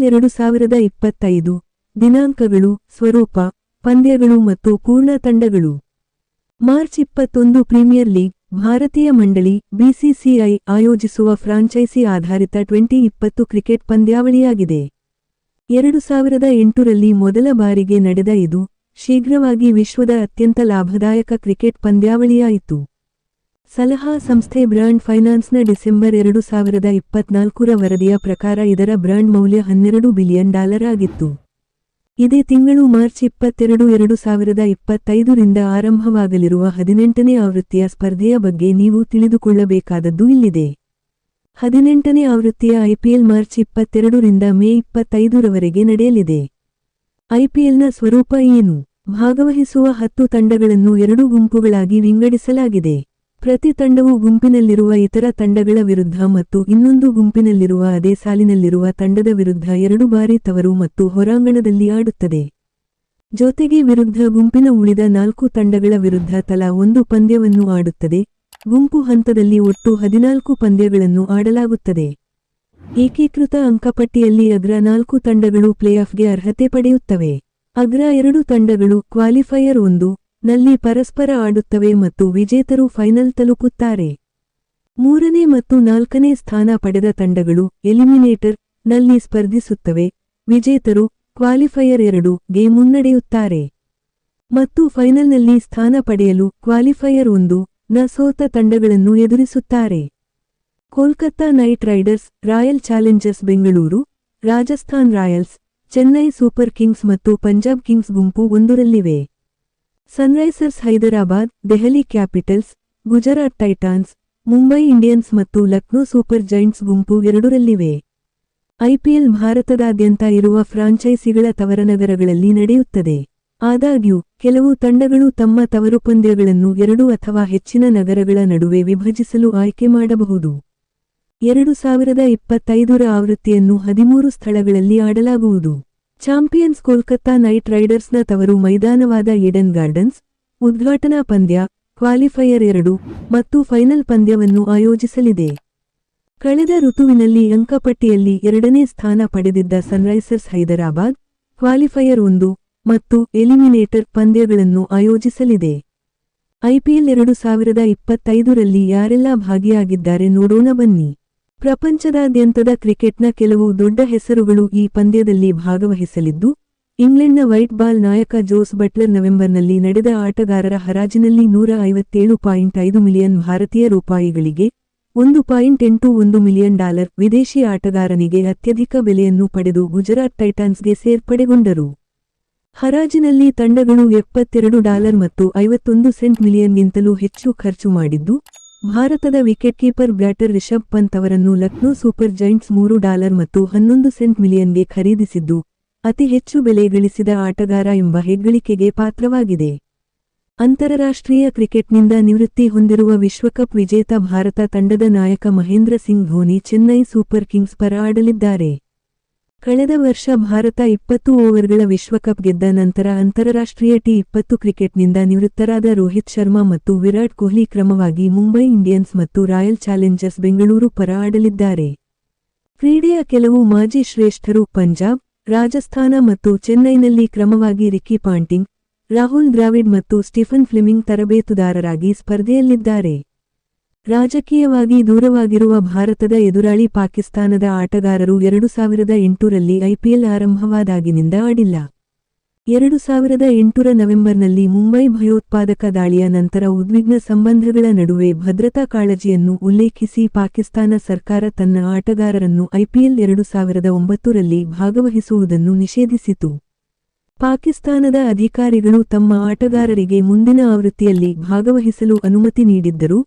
2025 ದಿನಾಂಕಗಳು, ಸ್ವರೂಪ, ಪಂದ್ಯಗಳು ಮತ್ತು ಪೂರ್ಣ ತಂಡಗಳು. ಮಾರ್ಚ್ 21 ಪ್ರೀಮಿಯರ್ ಲೀಗ್ ಭಾರತೀಯ ಮಂಡಳಿ ಬಿಸಿಸಿಐ ಆಯೋಜಿಸುವ ಫ್ರಾಂಚೈಸಿ ಆಧಾರಿತ 2020 ಕ್ರಿಕೆಟ್ ಪಂದ್ಯಾವಳಿಯಾಗಿದೆ. 2008ರಲ್ಲಿ ಮೊದಲ ಬಾರಿಗೆ ನಡೆದ ಇದು ಶೀಘ್ರವಾಗಿ ವಿಶ್ವದ ಅತ್ಯಂತ ಲಾಭದಾಯಕ ಕ್ರಿಕೆಟ್ ಪಂದ್ಯಾವಳಿಯಾಯಿತು. ಸಲಹಾ ಸಂಸ್ಥೆ ಬ್ರಾಂಡ್ ಫೈನಾನ್ಸ್ನ ಡಿಸೆಂಬರ್ 2024ರ ವರದಿಯ ಪ್ರಕಾರ ಇದರ ಬ್ರಾಂಡ್ ಮೌಲ್ಯ $12 ಬಿಲಿಯನ್ ಆಗಿತ್ತು. ಇದೇ ತಿಂಗಳು ಮಾರ್ಚ್ 22, 2025ರಿಂದ ಆರಂಭವಾಗಲಿರುವ 18ನೇ ಆವೃತ್ತಿಯ ಸ್ಪರ್ಧೆಯ ಬಗ್ಗೆ ನೀವು ತಿಳಿದುಕೊಳ್ಳಬೇಕಾದದ್ದು ಇಲ್ಲಿದೆ. 18ನೇ ಆವೃತ್ತಿಯ ಐಪಿಎಲ್ ಮಾರ್ಚ್ 22ರಿಂದ ಮೇ 25ರವರೆಗೆ ನಡೆಯಲಿದೆ. ಐಪಿಎಲ್ನ ಸ್ವರೂಪ ಏನು? ಭಾಗವಹಿಸುವ 10 ತಂಡಗಳನ್ನು 2 ಗುಂಪುಗಳಾಗಿ ವಿಂಗಡಿಸಲಾಗಿದೆ. ಪ್ರತಿ ತಂಡವು ಗುಂಪಿನಲ್ಲಿರುವ ಇತರ ತಂಡಗಳ ವಿರುದ್ಧ ಮತ್ತು ಇನ್ನೊಂದು ಗುಂಪಿನಲ್ಲಿರುವ ಅದೇ ಸಾಲಿನಲ್ಲಿರುವ ತಂಡದ ವಿರುದ್ಧ 2 ಬಾರಿ ತವರು ಮತ್ತು ಹೊರಾಂಗಣದಲ್ಲಿ ಆಡುತ್ತದೆ. ಜೊತೆಗೆ ವಿರುದ್ಧ ಗುಂಪಿನ ಉಳಿದ 4 ತಂಡಗಳ ವಿರುದ್ಧ ತಲಾ 1 ಪಂದ್ಯವನ್ನು ಆಡುತ್ತದೆ. ಗುಂಪು ಹಂತದಲ್ಲಿ ಒಟ್ಟು 14 ಪಂದ್ಯಗಳನ್ನು ಆಡಲಾಗುತ್ತದೆ. ಏಕೀಕೃತ ಅಂಕಪಟ್ಟಿಯಲ್ಲಿ ಅಗ್ರ 4 ತಂಡಗಳು ಪ್ಲೇಆಫ್ಗೆ ಅರ್ಹತೆ ಪಡೆಯುತ್ತವೆ. ಅಗ್ರ 2 ತಂಡಗಳು ಕ್ವಾಲಿಫೈಯರ್ 1 ನಲ್ಲಿ ಪರಸ್ಪರ ಆಡುತ್ತವೆ ಮತ್ತು ವಿಜೇತರು ಫೈನಲ್ ತಲುಪುತ್ತಾರೆ. 3ನೇ ಮತ್ತು 4ನೇ ಸ್ಥಾನ ಪಡೆದ ತಂಡಗಳು ಎಲಿಮಿನೇಟರ್ ನಲ್ಲಿ ಸ್ಪರ್ಧಿಸುತ್ತವೆ. ವಿಜೇತರು ಕ್ವಾಲಿಫೈಯರ್ 2 ಗೆ ಮುನ್ನಡೆಯುತ್ತಾರೆ ಮತ್ತು ಫೈನಲ್ನಲ್ಲಿ ಸ್ಥಾನ ಪಡೆಯಲು ಕ್ವಾಲಿಫೈಯರ್ 1 ನ ಸೋತ ತಂಡಗಳನ್ನು ಎದುರಿಸುತ್ತಾರೆ. Kolkata Knight Riders, Royal Challengers Bengaluru, Rajasthan Royals, Chennai Super Kings ಮತ್ತು ಪಂಜಾಬ್ ಕಿಂಗ್ಸ್ ಗುಂಪು 1ರಲ್ಲಿವೆ. Sunrisers Hyderabad, Delhi Capitals, Gujarat Titans, Mumbai Indians ಮತ್ತು ಲಕ್ನೋ ಸೂಪರ್ ಜೈಂಟ್ಸ್ ಗುಂಪು 2ರಲ್ಲಿವೆ. ಐಪಿಎಲ್ ಭಾರತದಾದ್ಯಂತ ಇರುವ ಫ್ರಾಂಚೈಸಿಗಳ ತವರನಗರಗಳಲ್ಲಿ ನಡೆಯುತ್ತದೆ. ಆದಾಗ್ಯೂ, ಕೆಲವು ತಂಡಗಳು ತಮ್ಮ ತವರು ಪಂದ್ಯಗಳನ್ನು 2 ಅಥವಾ ಹೆಚ್ಚಿನ ನಗರಗಳ ನಡುವೆ ವಿಭಜಿಸಲು ಆಯ್ಕೆ ಮಾಡಬಹುದು. 2025ರ ಆವೃತ್ತಿಯನ್ನು 13 ಸ್ಥಳಗಳಲ್ಲಿ ಆಡಲಾಗುವುದು. ಚಾಂಪಿಯನ್ಸ್ ಕೋಲ್ಕತ್ತಾ ನೈಟ್ ರೈಡರ್ಸ್ನ ತವರು ಮೈದಾನವಾದ ಈಡನ್ ಗಾರ್ಡನ್ಸ್ ಉದ್ಘಾಟನಾ ಪಂದ್ಯ, ಕ್ವಾಲಿಫೈಯರ್ 2 ಮತ್ತು ಫೈನಲ್ ಪಂದ್ಯವನ್ನು ಆಯೋಜಿಸಲಿದೆ. ಕಳೆದ ಋತುವಿನಲ್ಲಿ ಅಂಕಪಟ್ಟಿಯಲ್ಲಿ 2ನೇ ಸ್ಥಾನ ಪಡೆದಿದ್ದ ಸನ್ರೈಸರ್ಸ್ ಹೈದರಾಬಾದ್ ಕ್ವಾಲಿಫೈಯರ್ 1 ಮತ್ತು ಎಲಿಮಿನೇಟರ್ ಪಂದ್ಯಗಳನ್ನು ಆಯೋಜಿಸಲಿದೆ. ಐಪಿಎಲ್ 2025ರಲ್ಲಿ ಯಾರೆಲ್ಲ ಭಾಗಿಯಾಗಿದ್ದಾರೆ ನೋಡೋಣ ಬನ್ನಿ. ಪ್ರಪಂಚದಾದ್ಯಂತದ ಕ್ರಿಕೆಟ್ನ ಕೆಲವು ದೊಡ್ಡ ಹೆಸರುಗಳು ಈ ಪಂದ್ಯದಲ್ಲಿ ಭಾಗವಹಿಸಲಿದ್ದು, ಇಂಗ್ಲೆಂಡ್ನ ವೈಟ್ ಬಾಲ್ ನಾಯಕ ಜೋಸ್ ಬಟ್ಲರ್ ನವೆಂಬರ್ನಲ್ಲಿ ನಡೆದ ಆಟಗಾರರ ಹರಾಜಿನಲ್ಲಿ $157.5 ಮಿಲಿಯನ್ ಭಾರತೀಯ ರೂಪಾಯಿಗಳಿಗೆ $1.81 ಮಿಲಿಯನ್ ವಿದೇಶಿ ಆಟಗಾರನಿಗೆ ಅತ್ಯಧಿಕ ಬೆಲೆಯನ್ನು ಪಡೆದು ಗುಜರಾತ್ ಟೈಟಾನ್ಸ್ಗೆ ಸೇರ್ಪಡೆಗೊಂಡರು. ಹರಾಜಿನಲ್ಲಿ ತಂಡಗಳು $72 ಮತ್ತು 51 ಸೆಂಟ್ ಮಿಲಿಯನ್ಗಿಂತಲೂ ಹೆಚ್ಚು ಖರ್ಚು ಮಾಡಿದ್ದು, ಭಾರತದ ವಿಕೆಟ್ಕೀಪರ್ ಬ್ಯಾಟರ್ ರಿಷಬ್ ಪಂತ್ ಅವರನ್ನು ಲಕ್ನೋ ಸೂಪರ್ ಜೈಂಟ್ಸ್ $3 ಮತ್ತು 11 ಸೆಂಟ್ ಮಿಲಿಯನ್ಗೆ ಖರೀದಿಸಿದ್ದು, ಅತಿ ಹೆಚ್ಚು ಬೆಲೆ ಗಳಿಸಿದ ಆಟಗಾರ ಎಂಬ ಹೆಗ್ಗಳಿಕೆಗೆ ಪಾತ್ರವಾಗಿದೆ. ಅಂತಾರಾಷ್ಟ್ರೀಯ ಕ್ರಿಕೆಟ್ನಿಂದ ನಿವೃತ್ತಿ ಹೊಂದಿರುವ ವಿಶ್ವಕಪ್ ವಿಜೇತ ಭಾರತ ತಂಡದ ನಾಯಕ ಮಹೇಂದ್ರ ಸಿಂಗ್ ಧೋನಿ ಚೆನ್ನೈ ಸೂಪರ್ ಕಿಂಗ್ಸ್ ಪರ ಆಡಲಿದ್ದಾರೆ. ಕಳೆದ ವರ್ಷ ಭಾರತ 20 ಓವರ್ಗಳ ವಿಶ್ವಕಪ್ ಗೆದ್ದ ನಂತರ ಅಂತಾರಾಷ್ಟ್ರೀಯ ಟಿ20 ಕ್ರಿಕೆಟ್ನಿಂದ ನಿವೃತ್ತರಾದ ರೋಹಿತ್ ಶರ್ಮಾ ಮತ್ತು ವಿರಾಟ್ ಕೊಹ್ಲಿ ಕ್ರಮವಾಗಿ ಮುಂಬೈ ಇಂಡಿಯನ್ಸ್ ಮತ್ತು ರಾಯಲ್ ಚಾಲೆಂಜರ್ಸ್ ಬೆಂಗಳೂರು ಪರ ಆಡಲಿದ್ದಾರೆ. ಕ್ರೀಡೆಯ ಕೆಲವು ಮಾಜಿ ಶ್ರೇಷ್ಠರು ಪಂಜಾಬ್, ರಾಜಸ್ಥಾನ ಮತ್ತು ಚೆನ್ನೈನಲ್ಲಿ ಕ್ರಮವಾಗಿ ರಿಕಿ ಪಾಂಟಿಂಗ್, ರಾಹುಲ್ ದ್ರಾವಿಡ್ ಮತ್ತು ಸ್ಟೀಫನ್ ಫ್ಲೆಮಿಂಗ್ ತರಬೇತುದಾರರಾಗಿ ಸ್ಪರ್ಧೆಯಲ್ಲಿದ್ದಾರೆ. ರಾಜಕೀಯವಾಗಿ ದೂರವಾಗಿರುವ ಭಾರತದ ಎದುರಾಳಿ ಪಾಕಿಸ್ತಾನದ ಆಟಗಾರರು 2008ರಲ್ಲಿ ಐಪಿಎಲ್ ಆರಂಭವಾದಾಗಿನಿಂದ ಆಡಿಲ್ಲ. 2008ರ ನವೆಂಬರ್ನಲ್ಲಿ ಮುಂಬೈ ಭಯೋತ್ಪಾದಕ ದಾಳಿಯ ನಂತರ ಉದ್ವಿಗ್ನ ಸಂಬಂಧಗಳ ನಡುವೆ ಭದ್ರತಾ ಕಾಳಜಿಯನ್ನು ಉಲ್ಲೇಖಿಸಿ ಪಾಕಿಸ್ತಾನ ಸರ್ಕಾರ ತನ್ನ ಆಟಗಾರರನ್ನು ಐಪಿಎಲ್ 2009ರಲ್ಲಿ ಭಾಗವಹಿಸುವುದನ್ನು ನಿಷೇಧಿಸಿತು. ಪಾಕಿಸ್ತಾನದ ಅಧಿಕಾರಿಗಳು ತಮ್ಮ ಆಟಗಾರರಿಗೆ ಮುಂದಿನ ಆವೃತ್ತಿಯಲ್ಲಿ ಭಾಗವಹಿಸಲು ಅನುಮತಿ ನೀಡಿದ್ದರೂ,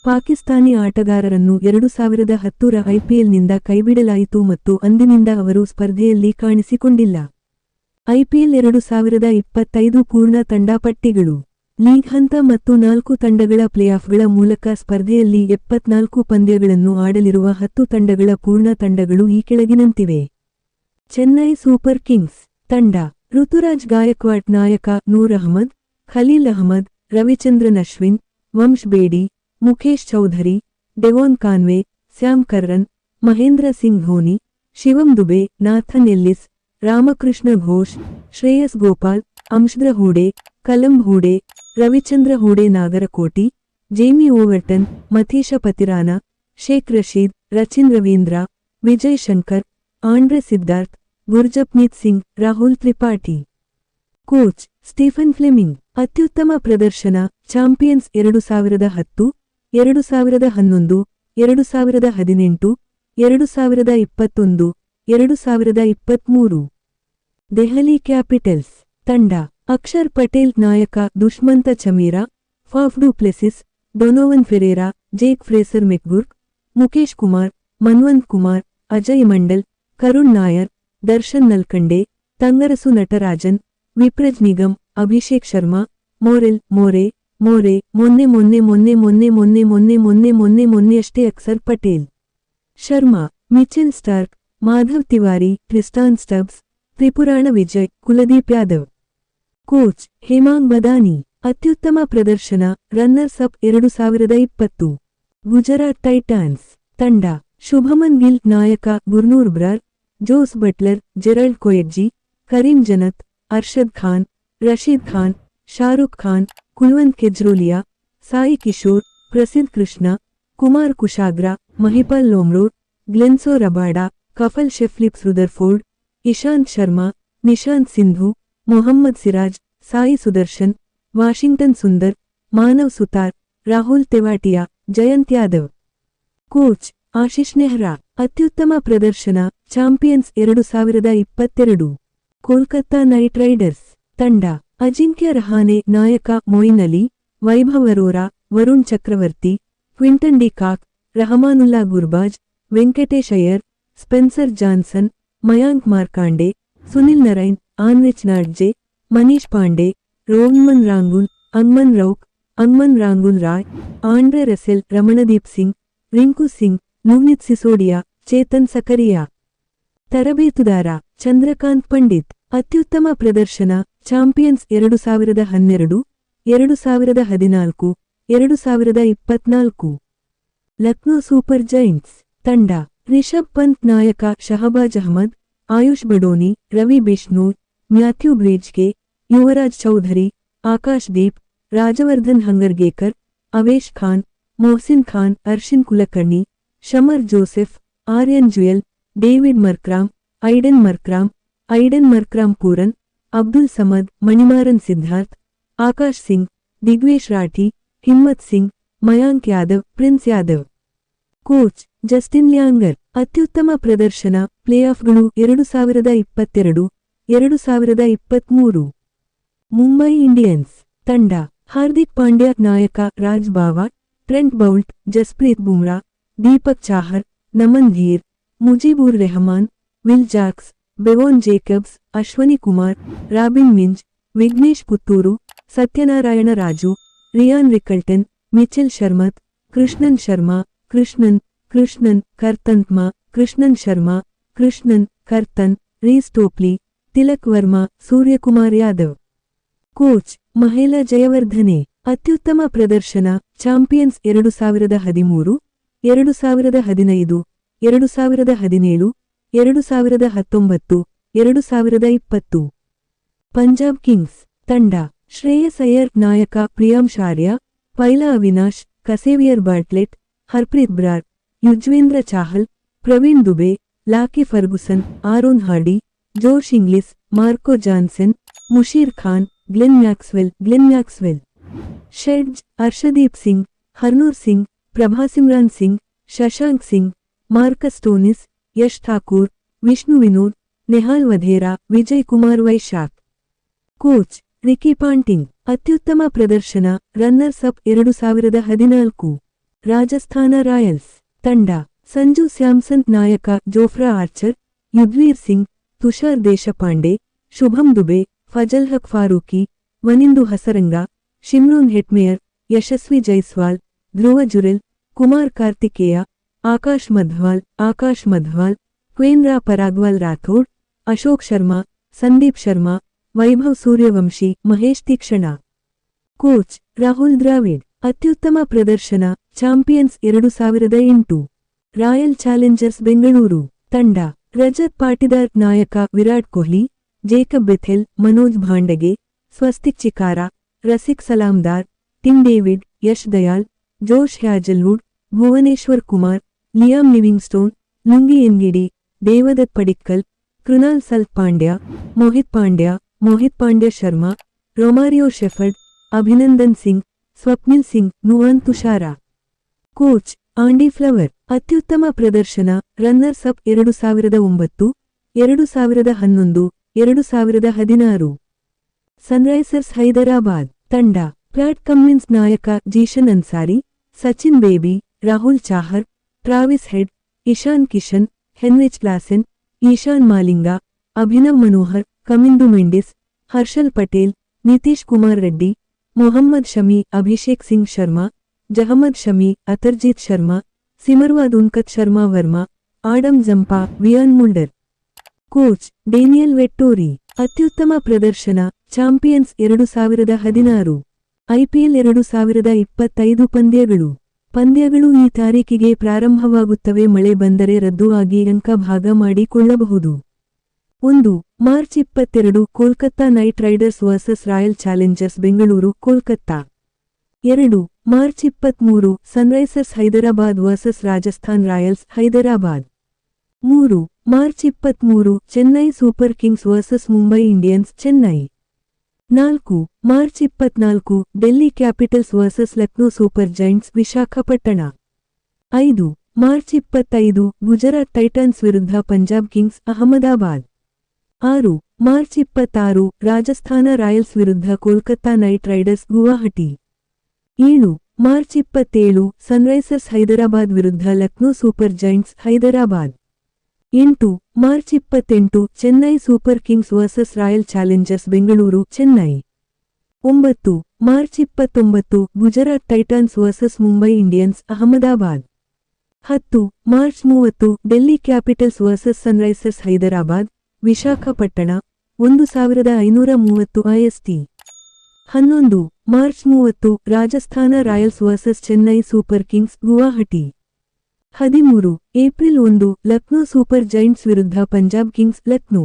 ಪಾಕಿಸ್ತಾನಿ ಆಟಗಾರರನ್ನು 2010ರ ಐಪಿಎಲ್ನಿಂದ ಕೈಬಿಡಲಾಯಿತು ಮತ್ತು ಅಂದಿನಿಂದ ಅವರು ಸ್ಪರ್ಧೆಯಲ್ಲಿ ಕಾಣಿಸಿಕೊಂಡಿಲ್ಲ. ಐಪಿಎಲ್ 2025 ಪೂರ್ಣ ತಂಡ ಪಟ್ಟಿಗಳು. ಲೀಗ್ ಹಂತ ಮತ್ತು 4 ತಂಡಗಳ ಪ್ಲೇಆಫ್ಗಳ ಮೂಲಕ ಸ್ಪರ್ಧೆಯಲ್ಲಿ 74 ಪಂದ್ಯಗಳನ್ನು ಆಡಲಿರುವ 10 ತಂಡಗಳ ಪೂರ್ಣ ತಂಡಗಳು ಈ ಕೆಳಗಿನಂತಿವೆ. ಚೆನ್ನೈ ಸೂಪರ್ ಕಿಂಗ್ಸ್ ತಂಡ. ಋತುರಾಜ್ ಗಾಯಕ್ವಾಡ್ ನಾಯಕ, Noor Ahmad, Khaleel Ahmed, Ravichandran Ashwin, Vansh Bedi, Mukesh Choudhary, Devon Conway, Sam Curran, Mahendra Singh Dhoni, Shivam Dube, Nathan Ellis, Ramakrishna Ghosh, Shreyas Gopal, ಅಂಶ್ದ್ರ ಹೂಡೆ, ಕಲಂ Hooda, Ravichandra Hooda Nagarkoti, Jamie Overton, Matheesha Pathirana, Shaik Rasheed, Rachin Ravindra, Vijay Shankar, Andre Siddarth, Gurjapneet Singh, Rahul Tripathi. Coach Stephen Fleming. ಅತ್ಯುತ್ತಮ ಪ್ರದರ್ಶನ ಚಾಂಪಿಯನ್ಸ್ 2010, 2011, 2018, 2021, 2023. ದೆಹಲಿ ಕ್ಯಾಪಿಟಲ್ಸ್ ತಂಡ ಅಕ್ಷರ್ ಪಟೇಲ್ ನಾಯಕ, Dushmantha Chameera, Faf du Plessis, Donovan Ferreira, Jake Fraser McGurk, Mukesh Kumar, Manvanth Kumar, Ajay Mandal, Karun Nair, Darshan Nalkande, Thangarasu Natarajan, Vipraj Nigam, Abhishek Sharma, ಮೊನ್ನೆಯಷ್ಟೇ Axar Patel, Sharma, Mitchell Starc, Madhav Tiwari, Tristan Stubbs, Tripurana Vijay, Kuldeep Yadav. Coach Hemang Badani. ಅತ್ಯುತ್ತಮ ಪ್ರದರ್ಶನ ರನ್ನರ್ಸ್ ಅಪ್ 2020 ಗುಜರಾತ್ ಟೈಟಾನ್ಸ್ ತಂಡ ಶುಭಮನ್ ಗಿಲ್ ನಾಯಕ, Gurnoor Brar, Jos Buttler, Gerald Coetzee, Karim Janat, Arshad Khan, Rashid Khan, Shahrukh Khan, Kulwant Khejroliya, Sai Kishore, Prasidh Krishna, Kumar Kushagra, Mahipal Lomror, ಗ್ಲೆನ್ಸೋ ರಬಾಡಾ, ಕಫಲ್ ಶೆಫ್ಲಿಪ್ಸ್ ರುದರ್ಫೋರ್ಡ್, ಇಶಾಂತ್ ಶರ್ಮಾ, ನಿಶಾಂತ್ ಸಿಂಧು, ಮೊಹಮ್ಮದ್ ಸಿರಾಜ್, ಸಾಯಿ ಸುದರ್ಶನ್, ವಾಷಿಂಗ್ಟನ್ ಸುಂದರ್, ಮಾನವ್ ಸುತಾರ್, ರಾಹುಲ್ ತೆವಾಟಿಯಾ, ಜಯಂತ್ ಯಾದವ್. ಕೋಚ್ ಆಶಿಷ್ ನೆಹ್ರಾ. ಅತ್ಯುತ್ತಮ ಪ್ರದರ್ಶನ ಚಾಂಪಿಯನ್ಸ್ 2022 ಕೋಲ್ಕತ್ತಾ ನೈಟ್ ರೈಡರ್ಸ್ ತಂಡ ಅಜಿಂಕ್ಯ ರಹಾನೆ ನಾಯಕ, Moeen Ali, Vaibhav Arora, Varun Chakravarthy, Quinton de Kock, Rahmanullah Gurbaz, Venkatesh Iyer, Spencer Johnson, Mayank Markande, Sunil Narine, Anrich Nortje, Manish Pandey, ರೋಹನ್ಮನ್ ರಾಂಗುಲ್, ಅಂಗ್ಮನ್ ರಾಂಗುಲ್ ರಾಯ್, ಆಂಡ್ರೆ ರಸೆಲ್, ರಮಣದೀಪ್ ಸಿಂಗ್, ರಿಂಕು ಸಿಂಗ್, ಲುವ್ನಿತ್ ಸಿಸೋಡಿಯಾ, ಚೇತನ್ ಸಕರಿಯಾ. ತರಬೇತುದಾರ ಚಂದ್ರಕಾಂತ್ ಪಂಡಿತ್. ಅತ್ಯುತ್ತಮ ಪ್ರದರ್ಶನ ಚಾಂಪಿಯನ್ಸ್ 2012, 2014, 2024 ಲಕ್ನೋ ಸೂಪರ್ ಜೈಂಟ್ಸ್ ತಂಡ ರಿಷಬ್ ಪಂತ್ ನಾಯಕ, Shahbaz Ahmed, Ayush Badoni, Ravi Bishnoi, Matthew Breetzke, Yuvraj Chaudhary, Akash Deep, Rajvardhan Hangargekar, Avesh Khan, Mohsin Khan, Arshin Kulkarni, Shamar Joseph, Aryan Juyal, David Markram, Aiden Markram Pooran, Abdul Samad, Manimaran Siddharth, Akash Singh, Digvesh Rathi, Himmat Singh, Mayank Yadav, Prince Yadav. Coach Justin Langer. ಅತ್ಯುತ್ತಮ ಪ್ರದರ್ಶನ ಪ್ಲೇಆಫ್ಗಳು 2022, 2023 ಮುಂಬೈ ಇಂಡಿಯನ್ಸ್ ತಂಡ ಹಾರ್ದಿಕ್ ಪಾಂಡ್ಯ ನಾಯಕ, Raj Bawa, Trent Boult, Jasprit Bumrah, Deepak Chahar, Naman Dhir, Mujeebur Rehman, Will Jacks, Bevon Jacobs, Ashwani Kumar, Robin Minz, Vignesh Puthur, Satyanarayana Raju, Ryan Rickelton, Mitchell ಶರ್ಮತ್, ಕೃಷ್ಣನ್ ಶರ್ಮಾ, ಕೃಷ್ಣನ್ ಕರ್ತನ್ಮಾ, ಕೃಷ್ಣನ್ ಶರ್ಮಾ, ಕರ್ತನ್, Reece Topley, Tilak Varma, Suryakumar Yadav. Coach Mahela Jayawardene. ಅತ್ಯುತ್ತಮ ಪ್ರದರ್ಶನ ಚಾಂಪಿಯನ್ಸ್ 2013, 2015, 2017, 2019, 2020 ಪಂಜಾಬ್ ಕಿಂಗ್ಸ್ ತಂಡ ಶ್ರೇಯಸ್ ಅಯ್ಯರ್ ನಾಯಕ, Priyansh Arya, Pyla Avinash, Xavier Bartlett, Harpreet Brar, Yuzvendra Chahal, Praveen Dubey, Lockie Ferguson, Aaron Hardie, Josh Inglis, Marco Jansen, Musheer Khan, Glenn Maxwell. Shedge Arshdeep Singh, Harnoor Singh, Prabhsimran Singh, Shashank Singh, Marcus Stoinis, Yash Thakur, Vishnu Vinod, Nehal Wadhera, Vijay Kumar Vyshak. Coach Ricky Ponting. ಅತ್ಯುತ್ತಮ ಪ್ರದರ್ಶನ runners up 2014 Rajasthan Royals ತಂಡ ಸಂಜು ಸ್ಯಾಮ್ಸನ್ ನಾಯಕ, ಜೋಫ್ರಾ ಆರ್ಚರ್, ಯುಧ್ವೀರ್ ಸಿಂಗ್, ತುಷಾರ್ ದೇಶಪಾಂಡೆ, ಶುಭಂ ದುಬೆ, ಫಜಲ್ ಹಕ್ ಫಾರೂಕಿ, ವನಿಂದು ಹಸರಂಗ, ಶಿಮ್ರೋನ್ ಹೆಟ್ಮೇಯರ್, ಯಶಸ್ವಿ ಜೈಸ್ವಾಲ್, ಧ್ರುವ ಜುರೆಲ್, ಕುಮಾರ್ ಕಾರ್ತಿಕೇಯ, ಆಕಾಶ್ ಮಧ್ವಾಲ್, ಕ್ವೇನ್ರಾ ಪರಾಗ್ವಾಲ್ ರಾಥೋಡ್, ಅಶೋಕ್ ಶರ್ಮಾ, ಸಂದೀಪ್ ಶರ್ಮಾ, ವೈಭವ್ ಸೂರ್ಯವಂಶಿ, ಮಹೇಶ್ ತೀಕ್ಷಣ. ಕೋಚ್ ರಾಹುಲ್ ದ್ರಾವಿಡ್. ಅತ್ಯುತ್ತಮ ಪ್ರದರ್ಶನ ಚಾಂಪಿಯನ್ಸ್ 2008 ರಾಯಲ್ ಚಾಲೆಂಜರ್ಸ್ ಬೆಂಗಳೂರು ತಂಡ ರಜತ್ ಪಾಟಿದಾರ್ ನಾಯಕ Virat Kohli, Jacob Bethell, Manoj Bhandage, Swastik Chikara, Rasikh Salam Dar, Tim David, Yash Dayal, Josh Hazlewood, Bhuvneshwar Kumar, Liam Livingstone, Lungi Ngidi, Devdutt Padikkal, Krunal ಸಲ್ತ್ Pandya, Mohit Pandya Sharma, Romario Shepherd, Abhinandan Singh, Swapnil Singh, Nuwan Thushara. Coach Andy Flower. ಅತ್ಯುತ್ತಮ ಪ್ರದರ್ಶನ ರನ್ನರ್ಸ್ ಅಪ್ 2009, 2011, 2016. ಸನ್ರೈಸರ್ಸ್ ಹೈದರಾಬಾದ್ ತಂಡ. ಪ್ಯಾಟ್ ಕಮ್ಮಿನ್ಸ್ ನಾಯಕ Zeeshan Ansari, Sachin Baby, Rahul Chahar, Travis Head, Ishan Kishan, Heinrich Klaasen, Eshan Malinga, Abhinav Manohar, Kamindu Mendis, Harshal Patel, Nitish Kumar Reddy, Mohammed Shami, Abhishek Singh Sharma, ಜಹಮದ್ ಶಮಿ, ಅತರ್ಜೀತ್ ಶರ್ಮಾ, ಸಿಮರ್ವಾದ್ Unadkat Sharma Varma, Adam Zampa, Wiaan Mulder. Coach Daniel Vettori. ಅತ್ಯುತ್ತಮ ಪ್ರದರ್ಶನ ಚಾಂಪಿಯನ್ಸ್ 2016, ಐಪಿಎಲ್ 2025 ಪಂದ್ಯಗಳು ಈ ತಾರೀಕಿಗೆ ಪ್ರಾರಂಭವಾಗುತ್ತವೆ. ಮಳೆ ಬಂದರೆ ರದ್ದು ಆಗಿ ಅಂಕ ಭಾಗ ಮಾಡಿಕೊಳ್ಳಬಹುದು. 1. March 22 Kolkata Knight Riders versus Royal Challengers Bengaluru Kolkata. 2. March 23 Sunrisers Hyderabad versus Rajasthan Royals Hyderabad. 3. March 23 Chennai Super Kings versus Mumbai Indians Chennai. 4. March 24 Delhi Capitals versus Lucknow Super Giants Visakhapatnam. 5. March 25 Gujarat Titans ವಿರುದ್ಧ Punjab Kings Ahmedabad. 6. March 26 Rajasthan Royals ವಿರುದ್ಧ Kolkata Knight Riders Guwahati. 7. March 27 Sunrisers Hyderabad ವಿರುದ್ಧ Lucknow Super Giants Hyderabad. 8. March 28 Chennai Super Kings versus Royal Challengers Bengaluru Chennai. 9. March 29 Gujarat Titans versus Mumbai Indians Ahmedabad. 10. March 30 Delhi Capitals versus Sunrisers Hyderabad Visakhapatnam 1530 IST. 11. March 30 Rajasthan Royals versus Chennai Super Kings Guwahati. 13. April 1 Lucknow Super Giants ವಿರುದ್ಧ Punjab Kings Lucknow.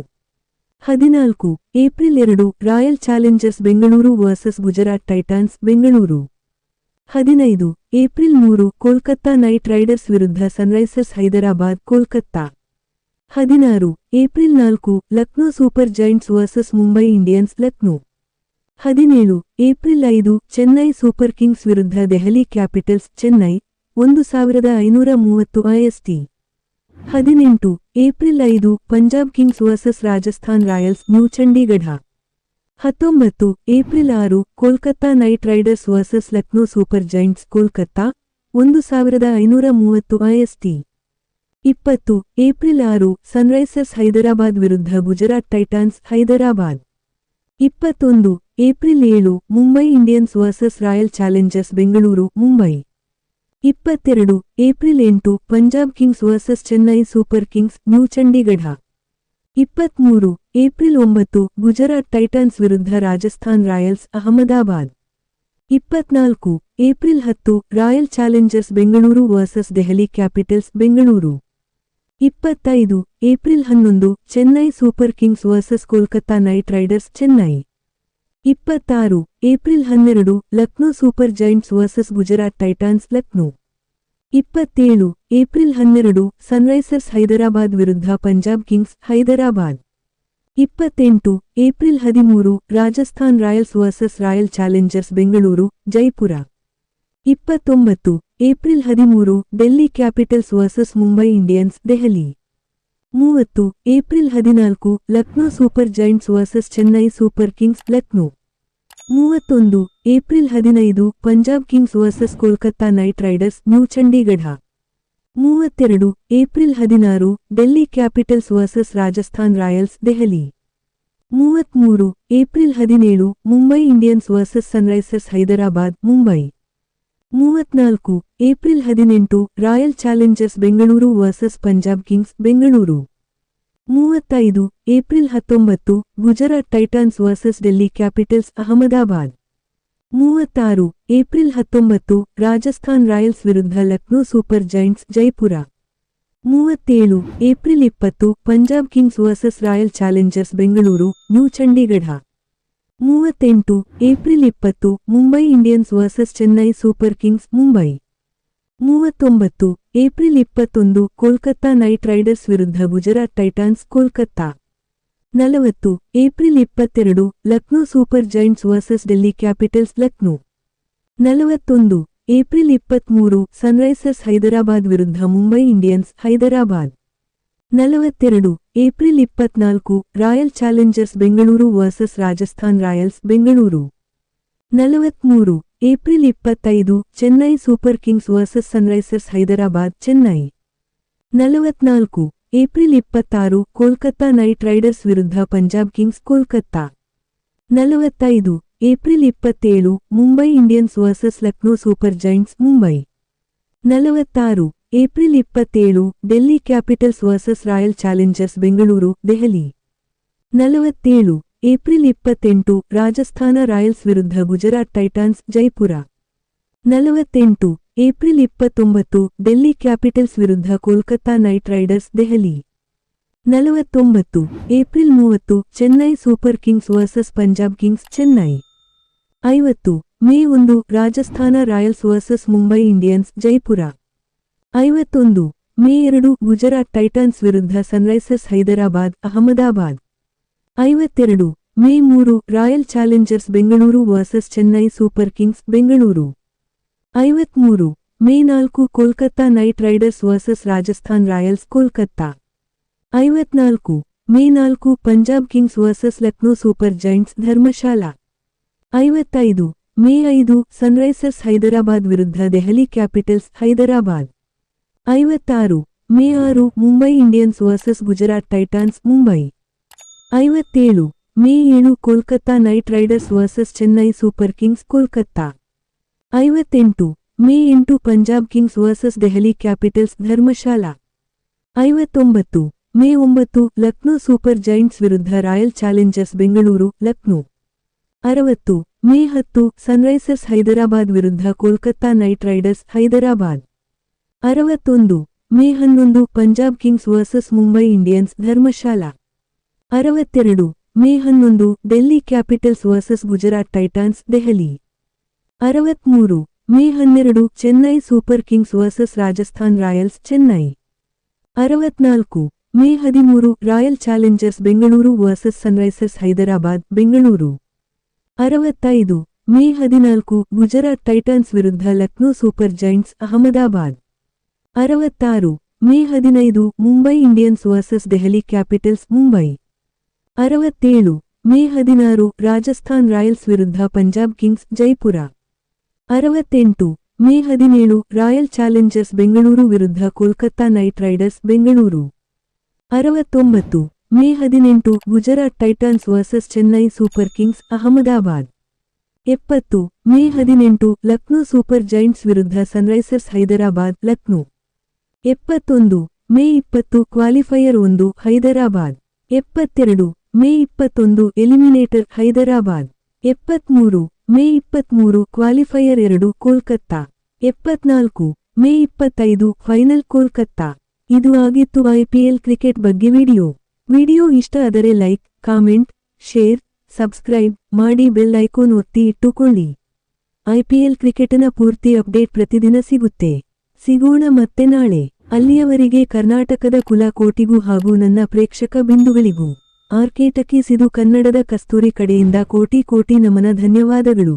14. April 2 Royal Challengers Bengaluru versus Gujarat Titans Bengaluru. 15. April 3 Kolkata Knight Riders ವಿರುದ್ಧ Sunrisers Hyderabad Kolkata. 16. April 4 Lucknow Super Giants versus Mumbai Indians Lucknow. 17. April 5 Chennai Super Kings ವಿರುದ್ಧ Delhi Capitals Chennai 1530 IST. 18. April 5 Punjab Kings versus Rajasthan Royals New Chandigarh. 19. April 6 Kolkata Knight Riders versus Lucknow Super Giants Kolkata 1530 IST. 20. April 6 Sunrisers Hyderabad ವಿರುದ್ಧ Gujarat Titans Hyderabad. 21. April 7 Mumbai Indians versus Royal Challengers Bengaluru Mumbai. 22. April 8 Punjab Kings versus Chennai Super Kings New Chandigarh. 23. April 9 Gujarat Titans ವಿರುದ್ಧ Rajasthan Royals Ahmedabad. 24. April 10 Royal Challengers Bengaluru versus Delhi Capitals Bengaluru. 25. April 11 Chennai Super Kings versus Kolkata Knight Riders Chennai. 26. April 12 Lucknow Super Giants versus Gujarat Titans Lucknow. 27. April 12 Sunrisers Hyderabad ವಿರುದ್ಧ Punjab Kings Hyderabad. 28. April 13 Rajasthan Royals versus Royal Challengers Bengaluru Jaipur. 29. April 13 Delhi Capitals versus Mumbai Indians Delhi. 30. April 14 Lucknow Super Giants versus Chennai Super Kings Lucknow. 31. April 15 Punjab Kings versus Kolkata Knight Riders new Chandigarh. 32. April 16 Delhi Capitals versus Rajasthan Royals Delhi. 33. April 17 Mumbai Indians versus Sunrisers Hyderabad Mumbai. 34. April 18 royal Challengers Bengaluru versus Punjab Kings Bengaluru. 35. April 19 Gujarat Titans versus Delhi capitals Ahmedabad. 36. April 19 Rajasthan Royals ವಿರುದ್ಧ Lucknow Super Giants Jaipur. 37 April 20 Punjab Kings versus Royal Challengers Bengaluru New Chandigarh 38 April 20 Mumbai Indians versus Chennai Super Kings Mumbai 39 April 21 Kolkata Knight Riders ವಿರುದ್ಧ Gujarat Titans Kolkata 40 April 22 Lucknow Super Giants versus Delhi Capitals Lucknow 41 April 23 Sunrisers Hyderabad ವಿರುದ್ಧ Mumbai Indians Hyderabad 42 April 24 Royal Challengers Bengaluru versus Rajasthan Royals Bengaluru 43 April 25 Chennai Super Kings versus Sunrisers Hyderabad Chennai 44 April 26 Kolkata Knight Riders ವಿರುದ್ಧ Punjab Kings Kolkata 45 April 27 Mumbai Indians versus Lucknow Super Giants Mumbai 46 April 27 Delhi Capitals versus Royal Challengers Bengaluru Delhi 47 April 28 Rajasthan Royals ವಿರುದ್ಧ Gujarat Titans Jaipur 48 April 29 Delhi Capitals ವಿರುದ್ಧ Kolkata Knight Riders Delhi 49 April 30 Chennai Super Kings versus Punjab Kings Chennai 50 May 1 Rajasthan Royals versus Mumbai Indians Jaipur 51 May 2 Gujarat Titans ವಿರುದ್ಧ Sunrisers Hyderabad Ahmedabad 52 May 3 Royal Challengers Bengaluru versus Chennai Super Kings Bengaluru 53 May 4 Kolkata Knight Riders versus Rajasthan Royals Kolkata 54 May 4 Punjab Kings versus Lucknow Super Giants Dharamshala 55 May 5 Sunrisers Hyderabad ವಿರುದ್ಧ Delhi Capitals Hyderabad 56 May 6 Mumbai Indians versus Gujarat Titans Mumbai 57 May 7 Kolkata Knight Riders versus Chennai Super Kings Kolkata 58 May 8 Punjab Kings versus Delhi Capitals Dharamshala 59 May 9 Lucknow Super Giants ವಿರುದ್ಧ Royal Challengers Bengaluru Lucknow 60 May 10 Sunrisers Hyderabad ವಿರುದ್ಧ Kolkata Knight Riders Hyderabad 61 May 11 Punjab Kings versus Mumbai Indians Dharamshala 62 May 11 Delhi Capitals versus Gujarat Titans Delhi 63 May 12 Chennai Super Kings versus Rajasthan Royals Chennai 64 May 13 Royal Challengers Bengaluru versus Sunrisers Hyderabad Bengaluru 65 May 14 Gujarat Titans ವಿರುದ್ಧ Lucknow Super Giants Ahmedabad 66 May 15 Mumbai Indians versus Delhi Capitals Mumbai 67 May 16 Rajasthan Royals ವಿರುದ್ಧ Punjab Kings Jaipur 68 May 17 Royal Challengers Bengaluru ವಿರುದ್ಧ Kolkata Knight Riders Bengaluru 69 May 18 Gujarat Titans versus Chennai Super Kings Ahmedabad 70 May 18 Lucknow Super Giants ವಿರುದ್ಧ Sunrisers Hyderabad Lucknow 71 May 20 qualifier 1 Hyderabad 72 May 21 eliminator Hyderabad 73 May 23 qualifier 2 Kolkata 74 May 25 final Kolkata ಇದು ಆಗಿತ್ತು IPL cricket ಬಗ್ಗೆ video ಇಷ್ಟ ಆದರೆ like comment share subscribe ಮಾಡಿ bell icon ಒತ್ತಿ ಇಟ್ಟುಕೊಳ್ಳಿ ಐಪಿಎಲ್ ಕ್ರಿಕೆಟಿನ ಪೂರ್ತಿ ಅಪ್ಡೇಟ್ ಪ್ರತಿದಿನ ಸಿಗೋಣ ಮತ್ತೆ ನಾಳೆ ಅಲ್ಲಿಯವರೆಗೆ ಕರ್ನಾಟಕದ ಕುಲ ಕೋಟಿಗೂ ಹಾಗೂ ನನ್ನ ಪ್ರೇಕ್ಷಕ ಬಿಂದುಗಳಿಗೂ ಆರ್ಕೆ ಟಕೀಸ್ ಇದು ಕನ್ನಡದ ಕಸ್ತೂರಿ ಕಡೆಯಿಂದ ಕೋಟಿ ನಮನ ಧನ್ಯವಾದಗಳು.